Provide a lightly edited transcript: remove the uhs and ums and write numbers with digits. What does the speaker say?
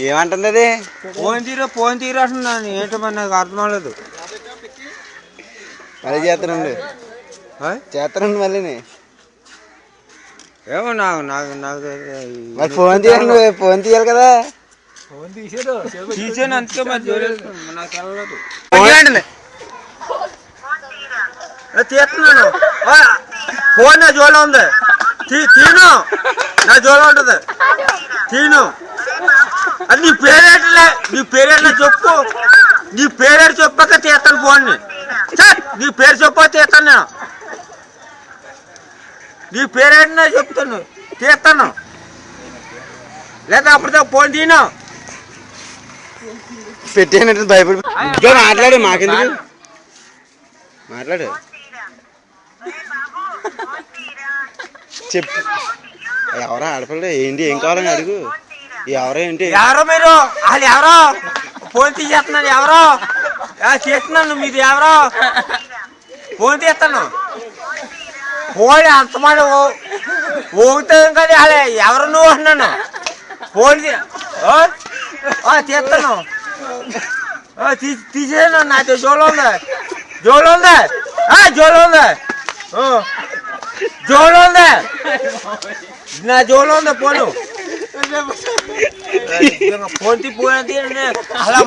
ఏమంటుంది అది? ఫోన్ తీరు అంటున్నాను. ఏంటో మరి నాకు అర్థం అవ్వలేదు. మళ్ళీ చేస్తానండి మళ్ళీ. ఏమో నాకు నాకు నాకు మరి ఫోన్ తీయాలి, ఫోన్ తీయాలి కదా. తీసాను అందుకే మరి నాకు తెలవలేదు. తీస్తున్నాను. ఫోన్ నా జోలో ఉంది. తీను, నా జోలో ఉంటుంది. తీను. అది నీ పేరేట్లే, నీ పేరేట్లే చెప్పు. నీ పేరేడు చెప్పాక తీస్తాను ఫోన్ని. నీ పేరు చెప్పా తీస్తాను నేను. నీ పేరేంటనే చెప్తాను, తీస్తాను. లేదా అప్పటితో ఫోన్ తీను. పెట్టేనట్టు భయపడి ఇంకా మాట్లాడు. మాకెందుకు మాట్లాడు, చెప్పు. ఎవరో ఆడపిల్ల ఏంటి, ఏం కావాలని అడుగు. ఎవరో ఏంటి, ఎవరో మీరు, వాళ్ళు ఎవరో ఫోన్ తీసేస్తున్నాను. ఎవరో తీస్తున్నాను, మీది ఎవరో ఫోన్ తీస్తాను. ఫోన్ అంతమాట ఊగుతాం కదా. అలా ఎవరు నువ్వు అన్నాను. ఫోన్ తీస్తాను. తీసేసాను. నాతో జోలో ఉంది, జోలో ఉంది, జోలో ఉంది, జోలో ఉంది. నా జోలో ఉంది ఫోను. ఫోన్ తీ, ఫోన్ అలా